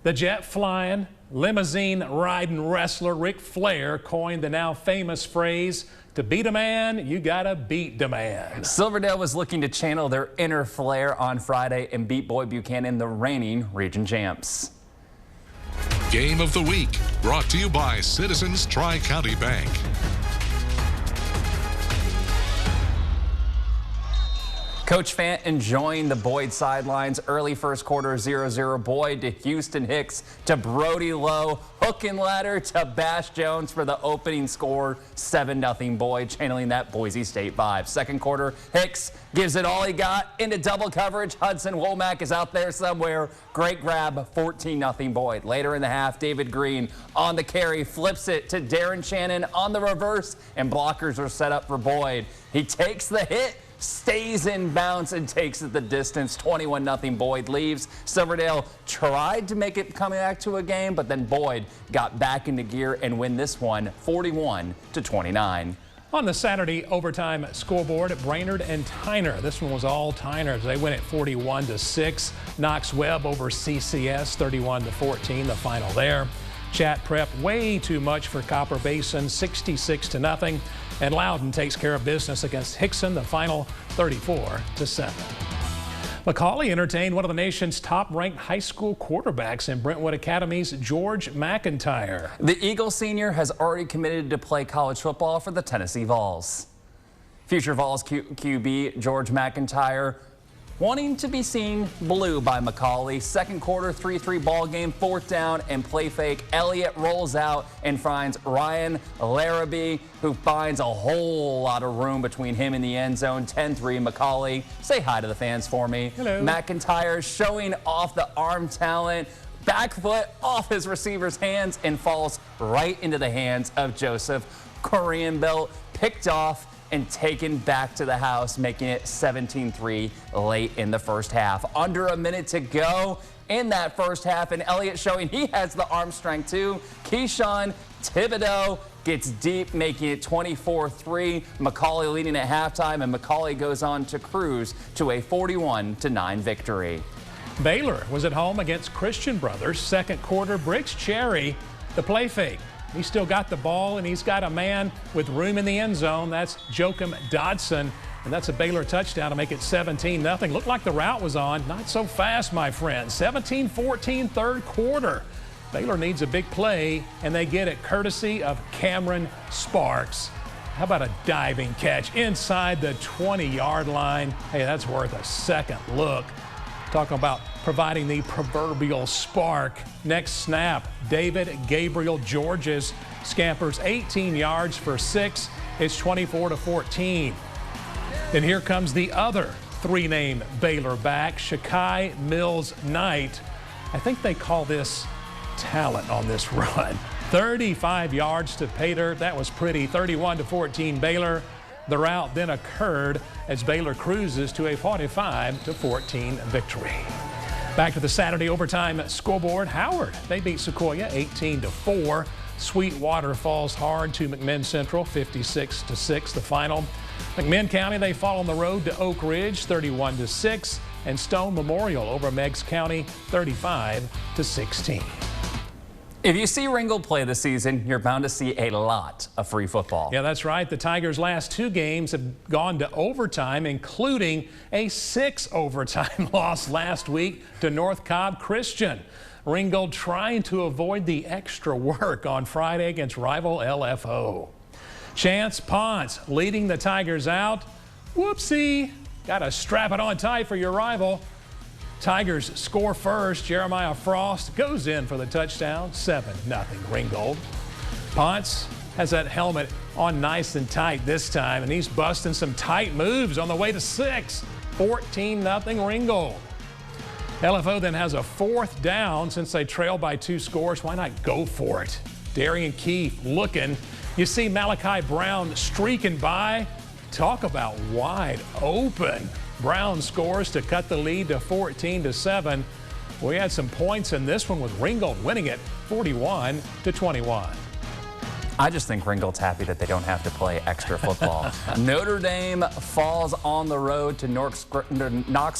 The jet-flying, limousine-riding wrestler Ric Flair coined the now famous phrase, "To beat a man, you gotta beat the man." Silverdale was looking to channel their inner Flair on Friday and beat Boyd Buchanan, the reigning region champs. Game of the Week, brought to you by Citizens Tri-County Bank. Coach Fant enjoying the Boyd sidelines. Early first quarter, 0-0 Boyd to Houston Hicks to Brody Lowe. Hook and ladder to Bash Jones for the opening score. 7-0 Boyd, channeling that Boise State vibe. Second quarter, Hicks gives it all he got into double coverage. Hudson Womack is out there somewhere. Great grab, 14-0 Boyd. Later in the half, David Green on the carry, flips it to Darren Shannon on the reverse, and blockers are set up for Boyd. He takes the hit, stays in bounds and takes it the distance. 21-0 Boyd leaves. Silverdale tried to make it coming back to a game, but then Boyd got back into gear and win this one 41-29. On the Saturday overtime scoreboard at Brainerd and Tyner. This one was all Tyners. They win at 41-6. Knox Webb over CCS 31-14, the final there. Chat Prep way too much for Copper Basin, 66-0. And Loudon takes care of business against Hickson, the final 34-7. McCallie entertained one of the nation's top-ranked high school quarterbacks in Brentwood Academy's George McIntyre. The Eagle senior has already committed to play college football for the Tennessee Vols. Future Vols QB George McIntyre wanting to be seen blue by McCallie. Second quarter, 3-3 ball game, fourth down and play fake. Elliott rolls out and finds Ryan Larrabee, who finds a whole lot of room between him and the end zone. 10-3 McCallie. Say hi to the fans for me. Hello. McIntyre showing off the arm talent. Back foot off his receiver's hands and falls right into the hands of Joseph. Korean belt picked off and taken back to the house, making it 17-3 late in the first half. Under a minute to go in that first half, and Elliott showing he has the arm strength too. Keyshawn Thibodeau gets deep, making it 24-3. McCallie leading at halftime, and McCallie goes on to cruise to a 41-9 victory. Baylor was at home against Christian Brothers. Second quarter, Briggs Cherry, the play fake. He's still got the ball, and he's got a man with room in the end zone. That's Joachim Dodson, and that's a Baylor touchdown to make it 17-0. Looked like the route was on. Not so fast, my friend. 17-14 third quarter. Baylor needs a big play, and they get it courtesy of Cameron Sparks. How about a diving catch inside the 20-yard line? Hey, that's worth a second look. Talking about providing the proverbial spark. Next snap, David Gabriel Georges scampers 18 yards for 6. It's 24-14. Then here comes the other three-name Baylor back, Shakai Mills-Knight. I think they call this talent on this run. 35 yards to pay dirt. That was pretty. 31-14 Baylor. The route then occurred as Baylor cruises to a 45-14 victory. Back to the Saturday overtime scoreboard. Howard, they beat Sequoia 18-4. Sweetwater falls hard to McMinn Central 56-6, the final. McMinn County, they fall on the road to Oak Ridge 31-6, and Stone Memorial over Meigs County 35-16. If you see Ringgold play this season, you're bound to see a lot of free football. Yeah, that's right. The Tigers' last two games have gone to overtime, including a 6 overtime loss last week to North Cobb Christian. Ringgold trying to avoid the extra work on Friday against rival LFO. Chance Ponce leading the Tigers out. Whoopsie. Got to strap it on tight for your rival. Tigers score first. Jeremiah Frost goes in for the touchdown. 7-0 Ringgold. Ponce has that helmet on nice and tight this time, and he's busting some tight moves on the way to 6. 14-0 Ringgold. LFO then has a fourth down since they trail by 2 scores. Why not go for it? Darian Keefe looking. You see Malachi Brown streaking by. Talk about wide open. Brown scores to cut the lead to 14-7. We had some points in this one with Ringgold winning it 41-21. I just think Ringgold's happy that they don't have to play extra football. Notre Dame falls on the road to Knox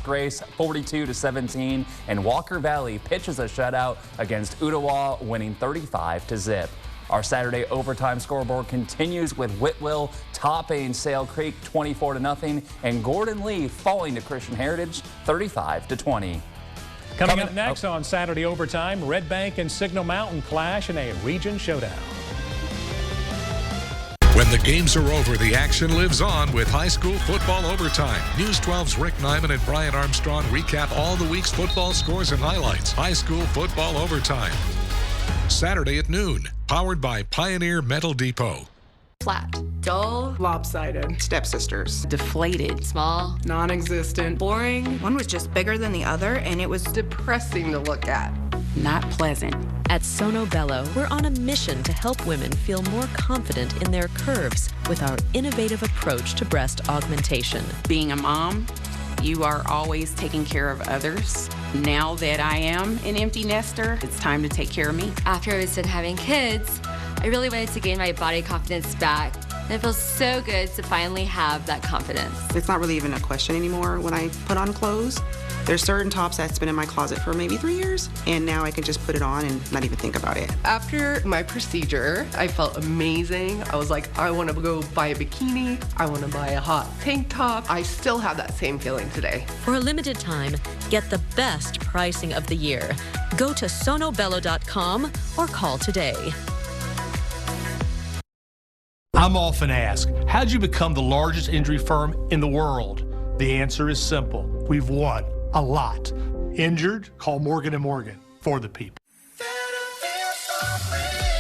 Grace 42-17, and Walker Valley pitches a shutout against Ottawa, winning 35-0. Our Saturday overtime scoreboard continues with Whitwell topping Sale Creek 24-0, and Gordon Lee falling to Christian Heritage 35-20. Coming up next on Saturday overtime, Red Bank and Signal Mountain clash in a region showdown. When the games are over, the action lives on with high school football overtime. News 12's Rick Nyman and Brian Armstrong recap all the week's football scores and highlights. High school football overtime. Saturday at noon. Powered by Pioneer Metal Depot. Flat. Dull. Lopsided. Stepsisters. Deflated. Small. Non-existent. Boring. One was just bigger than the other, and it was Depressing to look at. Not pleasant. At Sono Bello, we're on a mission to help women feel more confident in their curves with our innovative approach to breast augmentation. Being a mom, you are always taking care of others. Now that I am an empty nester, it's time to take care of me. After I was done having kids, I really wanted to gain my body confidence back. And it feels so good to finally have that confidence. It's not really even a question anymore when I put on clothes. There's certain tops that's been in my closet for maybe 3 years, and now I can just put it on and not even think about it. After my procedure, I felt amazing. I was like, I want to go buy a bikini. I want to buy a hot tank top. I still have that same feeling today. For a limited time, get the best pricing of the year. Go to sonobello.com or call today. I'm often asked, how'd you become the largest injury firm in the world? The answer is simple. We've won a lot. Injured? Call Morgan & Morgan for the people.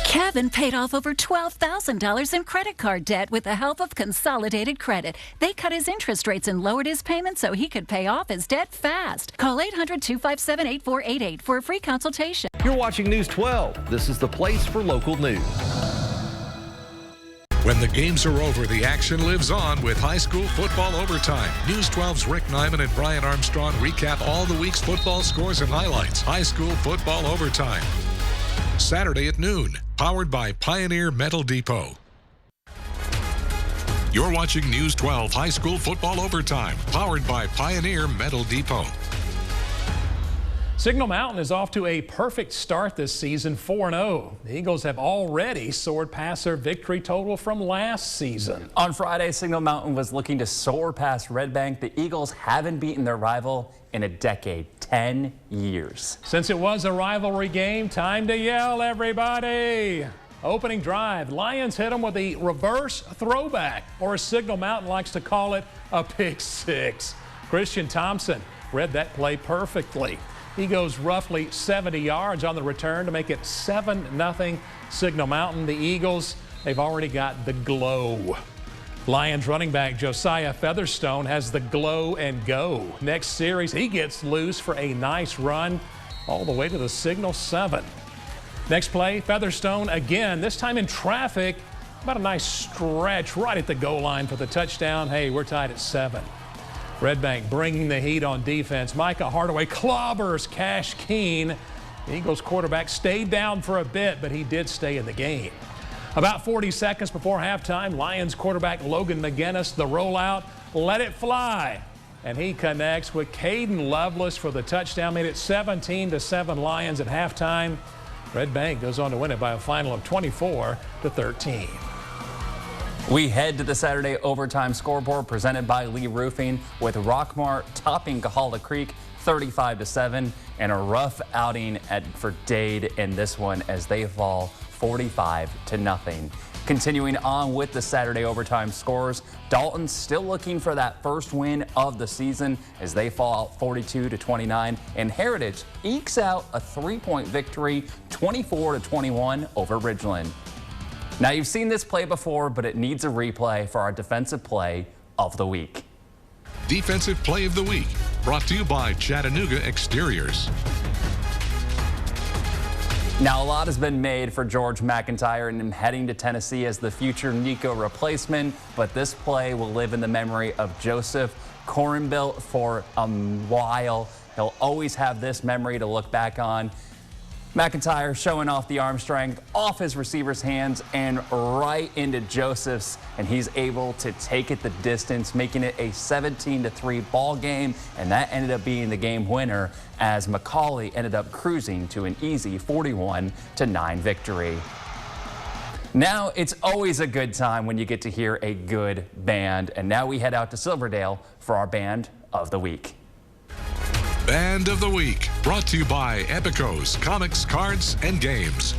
Kevin paid off over $12,000 in credit card debt with the help of Consolidated Credit. They cut his interest rates and lowered his payments so he could pay off his debt fast. Call 800-257-8488 for a free consultation. You're watching News 12. This is the place for local news. When the games are over, the action lives on with high school football overtime. News 12's Rick Nyman and Brian Armstrong recap all the week's football scores and highlights. High school football overtime. Saturday at noon. Powered by Pioneer Metal Depot. You're watching News 12 High School Football Overtime. Powered by Pioneer Metal Depot. Signal Mountain is off to a perfect start this season, 4-0. The Eagles have already soared past their victory total from last season. On Friday, Signal Mountain was looking to soar past Red Bank. The Eagles haven't beaten their rival in a decade, 10 years. Since it was a rivalry game, time to yell, everybody. Opening drive, Lions hit them with a reverse throwback, or as Signal Mountain likes to call it, a pick six. Christian Thompson read that play perfectly. He goes roughly 70 yards on the return to make it 7-0 Signal Mountain. The Eagles, they've already got the glow. Lions running back Josiah Featherstone has the glow and go. Next series, he gets loose for a nice run all the way to the Signal 7. Next play, Featherstone again, this time in traffic. About a nice stretch right at the goal line for the touchdown. Hey, we're tied at 7. Red Bank bringing the heat on defense. Micah Hardaway clobbers Cash Keene. The Eagles quarterback stayed down for a bit, but he did stay in the game. About 40 seconds before halftime, Lions quarterback Logan McGinnis, the rollout, let it fly. And he connects with Caden Lovelace for the touchdown, made it 17-7 Lions at halftime. Red Bank goes on to win it by a final of 24-13. We head to the Saturday overtime scoreboard presented by Lee Roofing, with Rockmart topping Kahala Creek 35-7, and a rough outing for Dade in this one as they fall 45-0. Continuing on with the Saturday overtime scores, Dalton still looking for that first win of the season as they fall out 42-29, and Heritage ekes out a 3-point victory 24-21 over Ridgeland. Now, you've seen this play before, but it needs a replay for our defensive play of the week. Defensive Play of the Week, brought to you by Chattanooga Exteriors. Now, a lot has been made for George McIntyre and him heading to Tennessee as the future Nico replacement, but this play will live in the memory of Joseph Corenbilt for a while. He'll always have this memory to look back on. McIntyre showing off the arm strength off his receiver's hands and right into Joseph's, and he's able to take it the distance, making it a 17-3 ball game, and that ended up being the game winner as McCauley ended up cruising to an easy 41-9 victory. Now it's always a good time when you get to hear a good band, and now we head out to Silverdale for our Band of the Week. Band of the Week, brought to you by Epicos, Comics, Cards, and Games.